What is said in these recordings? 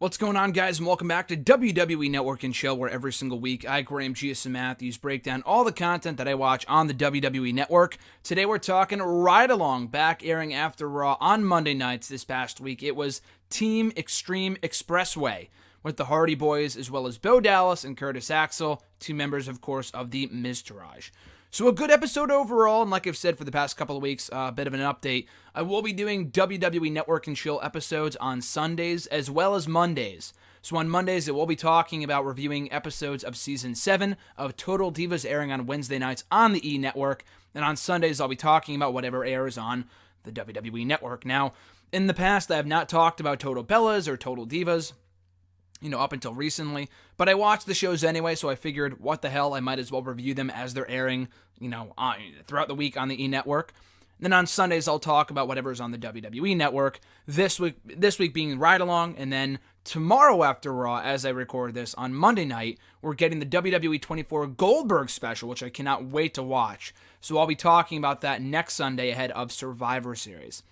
What's going on, guys, and welcome back to WWE Network and Chill, where every single week I, Graham Gius and Matthews, break down all the content that I watch on the WWE Network. Today we're talking Ride Along, back airing after Raw on Monday nights this past week. It was Team Extreme Expressway, with the Hardy Boys, as well as Bo Dallas and Curtis Axel, two members, of course, of the Miztourage. So a good episode overall, and like I've said for the past couple of weeks, a bit of an update. I will be doing WWE Network and Chill episodes on Sundays as well as Mondays. So on Mondays, I will be talking about reviewing episodes of Season 7 of Total Divas airing on Wednesday nights on the E! Network. And on Sundays, I'll be talking about whatever airs on the WWE Network. Now, in the past, I have not talked about Total Bellas or Total Divas, up until recently. But I watch the shows anyway, so I figured, what the hell, I might as well review them as they're airing, throughout the week on the E! Network. And then on Sundays, I'll talk about whatever's on the WWE Network. This week being Ride Along, and then tomorrow after Raw, as I record this, on Monday night, we're getting the WWE 24 Goldberg special, which I cannot wait to watch. So I'll be talking about that next Sunday ahead of Survivor Series.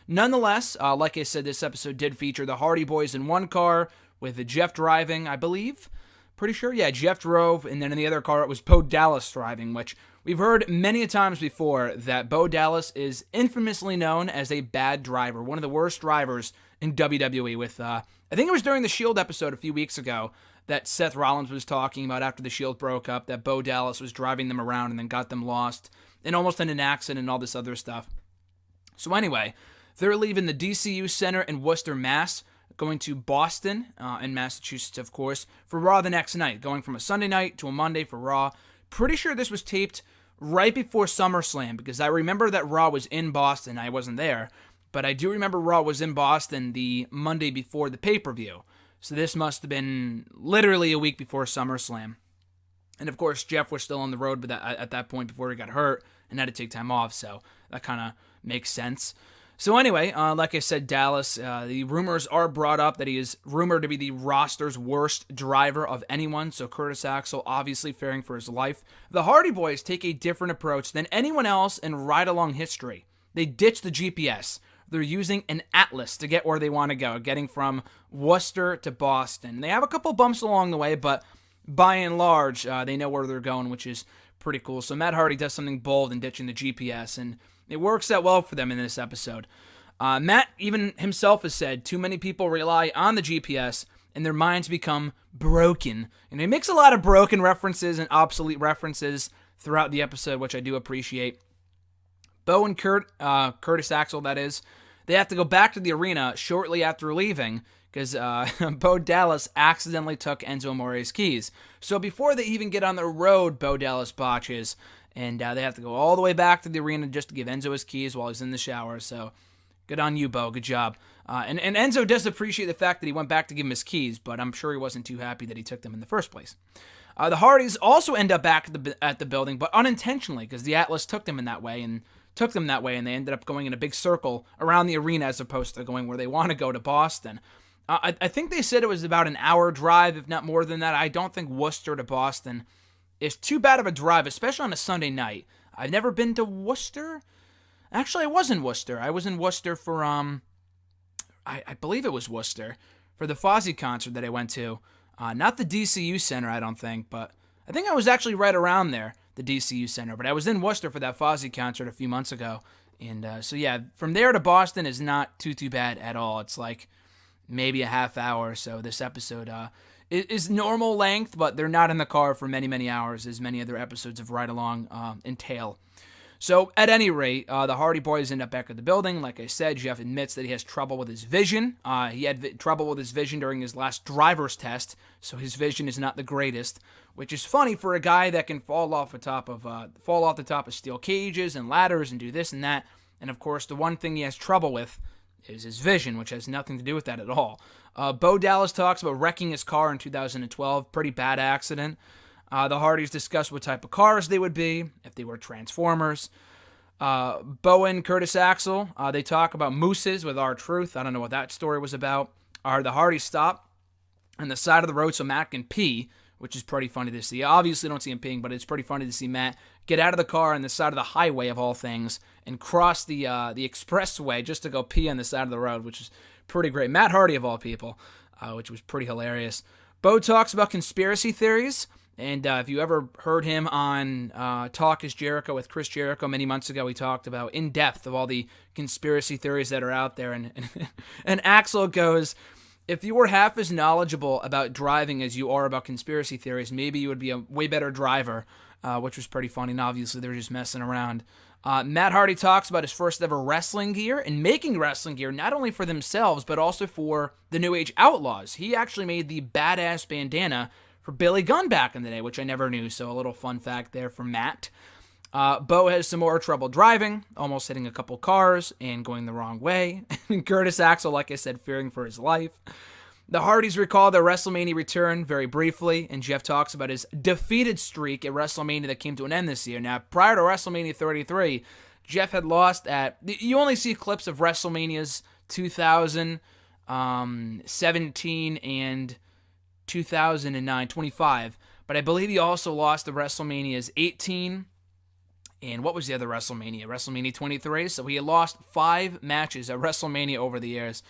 Nonetheless, like I said, this episode did feature the Hardy Boys in one car, with Jeff driving, I believe. Pretty sure, yeah, Jeff drove, and then in the other car it was Bo Dallas driving, which we've heard many times before that Bo Dallas is infamously known as a bad driver, one of the worst drivers in WWE. With, I think it was during the Shield episode a few weeks ago that Seth Rollins was talking about after the Shield broke up, that Bo Dallas was driving them around and then got them lost, and almost in an accident and all this other stuff. So anyway, they're leaving the DCU Center in Worcester, Mass., going to Boston in Massachusetts, of course, for Raw the next night, going from a Sunday night to a Monday for Raw. Pretty sure this was taped right before SummerSlam, because I remember that Raw was in Boston. I wasn't there, but I do remember Raw was in Boston the Monday before the pay-per-view. So this must have been literally a week before SummerSlam. And of course, Jeff was still on the road at that point before he got hurt and had to take time off, so that kind of makes sense. So anyway, like I said, Dallas, the rumors are brought up that he is rumored to be the roster's worst driver of anyone, so Curtis Axel obviously fearing for his life. The Hardy Boys take a different approach than anyone else in ride-along history. They ditch the GPS. They're using an atlas to get where they want to go, getting from Worcester to Boston. They have a couple bumps along the way, but by and large, they know where they're going, which is pretty cool. So Matt Hardy does something bold in ditching the GPS, and it works out well for them in this episode. Matt even himself has said too many people rely on the GPS and their minds become broken. And he makes a lot of broken references and obsolete references throughout the episode, which I do appreciate. Bo and Curtis Axel, that is, they have to go back to the arena shortly after leaving because Bo Dallas accidentally took Enzo Amore's keys. So before they even get on the road, Bo Dallas botches, and they have to go all the way back to the arena just to give Enzo his keys while he's in the shower. So good on you, Bo. Good job. And Enzo does appreciate the fact that he went back to give him his keys, but I'm sure he wasn't too happy that he took them in the first place. The Hardys also end up back at the building, but unintentionally, because the Atlas took them that way, and they ended up going in a big circle around the arena as opposed to going where they want to go, to Boston. I think they said it was about an hour drive, if not more than that. I don't think Worcester to Boston is too bad of a drive, especially on a Sunday night. I've never been to Worcester. Actually, I was in Worcester. I was in Worcester for, I believe it was Worcester, for the Fozzy concert that I went to. Not the DCU Center, I don't think, but I think I was actually right around there, the DCU Center. But I was in Worcester for that Fozzy concert a few months ago. And so, yeah, from there to Boston is not too bad at all. It's like maybe a half hour. So this episode is normal length, but they're not in the car for many hours, as many other episodes of Ride Along entail. So, at any rate, the Hardy Boys end up back at the building. Like I said, Jeff admits that he has trouble with his vision. He had trouble with his vision during his last driver's test, so his vision is not the greatest, which is funny for a guy that can fall off the top of steel cages and ladders and do this and that. And, of course, the one thing he has trouble with is his vision, which has nothing to do with that at all. Bo Dallas talks about wrecking his car in 2012. Pretty bad accident. The Hardys discuss what type of cars they would be if they were Transformers. Bo and Curtis Axel, they talk about mooses with R-Truth. I don't know what that story was about. The Hardys stop on the side of the road so Matt can pee, which is pretty funny to see. Obviously, don't see him peeing, but it's pretty funny to see Matt get out of the car on the side of the highway, of all things, and cross the expressway just to go pee on the side of the road, which is pretty great. Matt Hardy, of all people. which was pretty hilarious. Bo talks about conspiracy theories, and if you ever heard him on Talk is Jericho with Chris Jericho many months ago, he talked about in depth of all the conspiracy theories that are out there, and Axel goes, if you were half as knowledgeable about driving as you are about conspiracy theories, maybe you would be a way better driver, which was pretty funny, and obviously they were just messing around. Matt Hardy talks about his first ever wrestling gear and making wrestling gear not only for themselves, but also for the New Age Outlaws. He actually made the badass bandana for Billy Gunn back in the day, which I never knew, so a little fun fact there from Matt. Bo has some more trouble driving, almost hitting a couple cars and going the wrong way. Curtis Axel, like I said, fearing for his life. The Hardys recall their WrestleMania return very briefly, and Jeff talks about his defeated streak at WrestleMania that came to an end this year. Now, prior to WrestleMania 33, Jeff had lost at... You only see clips of WrestleManias 2017 and 2009, 25, but I believe he also lost the WrestleManias 18... And what was the other WrestleMania? WrestleMania 23. So he had lost 5 matches at WrestleMania over the years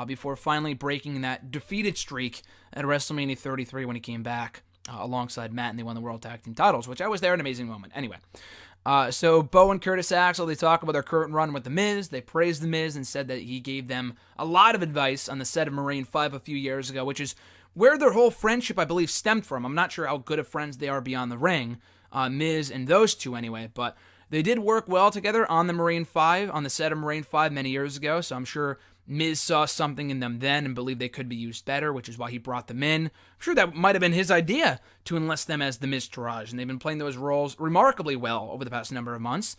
before finally breaking that defeated streak at WrestleMania 33 when he came back alongside Matt and they won the World Tag Team titles, which I was there, an amazing moment. Anyway, so Bo and Curtis Axel, they talk about their current run with The Miz. They praised The Miz and said that he gave them a lot of advice on the set of Marine 5 a few years ago, which is where their whole friendship, I believe, stemmed from. I'm not sure how good of friends they are beyond the ring. Miz and those two anyway, but they did work well together on the Marine 5, on the set of Marine 5 many years ago, so I'm sure Miz saw something in them then and believed they could be used better, which is why he brought them in. I'm sure that might have been his idea to enlist them as the Miztourage, and they've been playing those roles remarkably well over the past number of months.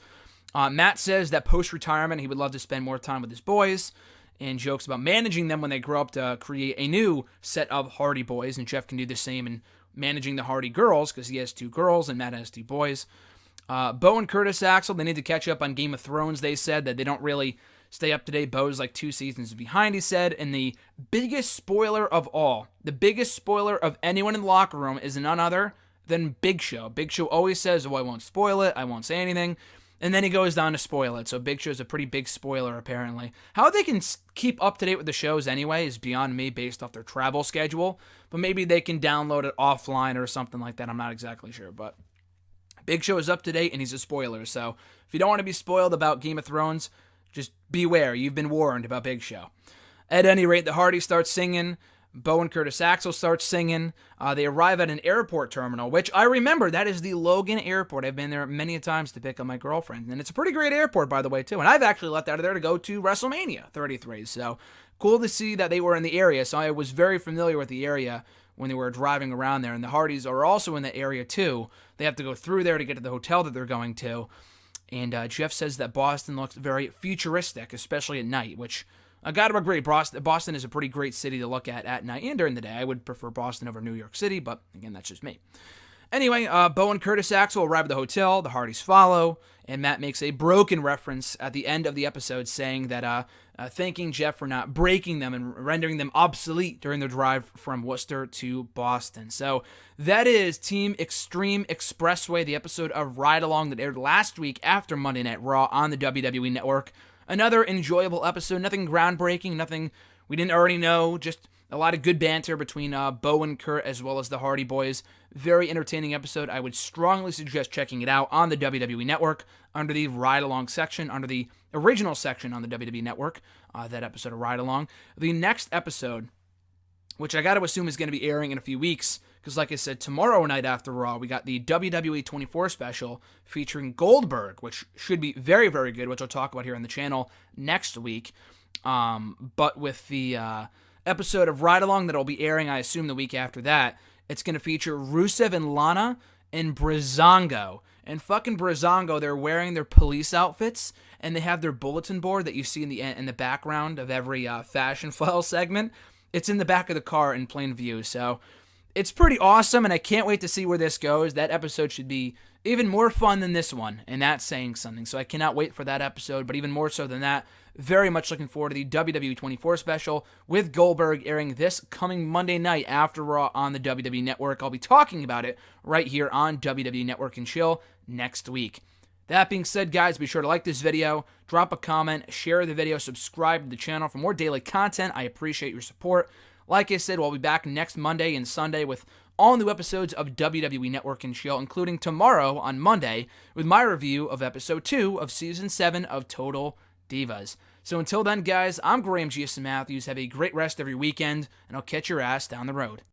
Matt says that post-retirement he would love to spend more time with his boys, and jokes about managing them when they grow up to create a new set of Hardy boys, and Jeff can do the same in managing the Hardy girls, because he has 2 girls and Matt has 2 boys. Bo and Curtis Axel, they need to catch up on Game of Thrones, they said, that they don't really stay up to date. Bo's like 2 seasons behind, he said, and the biggest spoiler of all, the biggest spoiler of anyone in the locker room is none other than Big Show. Big Show always says, oh, I won't spoil it, I won't say anything, and then he goes down to spoil it, so Big Show's a pretty big spoiler, apparently. How they can keep up to date with the shows anyway is beyond me based off their travel schedule, but maybe they can download it offline or something like that, I'm not exactly sure, but Big Show is up to date and he's a spoiler, so if you don't want to be spoiled about Game of Thrones, just beware, you've been warned about Big Show. At any rate, the Hardys start singing, Bo and Curtis Axel start singing. They arrive at an airport terminal, which I remember, that is the Logan Airport. I've been there many times to pick up my girlfriend, and it's a pretty great airport, by the way, too. And I've actually left out of there to go to WrestleMania 33, so cool to see that they were in the area. So I was very familiar with the area when they were driving around there, and the Hardys are also in the area, too. They have to go through there to get to the hotel that they're going to, and Jeff says that Boston looks very futuristic, especially at night, which I got to agree. Boston is a pretty great city to look at night and during the day. I would prefer Boston over New York City, but again, that's just me. Anyway, Bo and Curtis Axel arrive at the hotel. The Hardys follow, and Matt makes a broken reference at the end of the episode saying that thanking Jeff for not breaking them and rendering them obsolete during their drive from Worcester to Boston. So that is Team Extreme Expressway, the episode of Ride Along that aired last week after Monday Night Raw on the WWE Network. Another enjoyable episode, nothing groundbreaking, nothing we didn't already know, just a lot of good banter between Bo and Kurt as well as the Hardy Boys. Very entertaining episode. I would strongly suggest checking it out on the WWE Network under the Ride Along section, under the original section on the WWE Network, that episode of Ride Along. The next episode, which I got to assume is going to be airing in a few weeks, because like I said, tomorrow night after Raw, we got the WWE 24 special featuring Goldberg, which should be very, very good, which I'll talk about here on the channel next week. But with the episode of Ride Along that'll be airing, I assume, the week after that, it's going to feature Rusev and Lana and Breezango. And fucking Breezango, they're wearing their police outfits, and they have their bulletin board that you see in the background of every Fashion File segment. It's in the back of the car in plain view, so it's pretty awesome, and I can't wait to see where this goes. That episode should be even more fun than this one, and that's saying something. So I cannot wait for that episode, but even more so than that, very much looking forward to the WWE 24 special with Goldberg airing this coming Monday night after Raw on the WWE Network. I'll be talking about it right here on WWE Network and Chill next week. That being said, guys, be sure to like this video, drop a comment, share the video, subscribe to the channel for more daily content. I appreciate your support. Like I said, we'll be back next Monday and Sunday with all new episodes of WWE Network and Chill, including tomorrow on Monday with my review of episode 2 of season 7 of Total Divas. So until then, guys, I'm Graham G.S. Matthews. Have a great rest of your weekend, and I'll catch your ass down the road.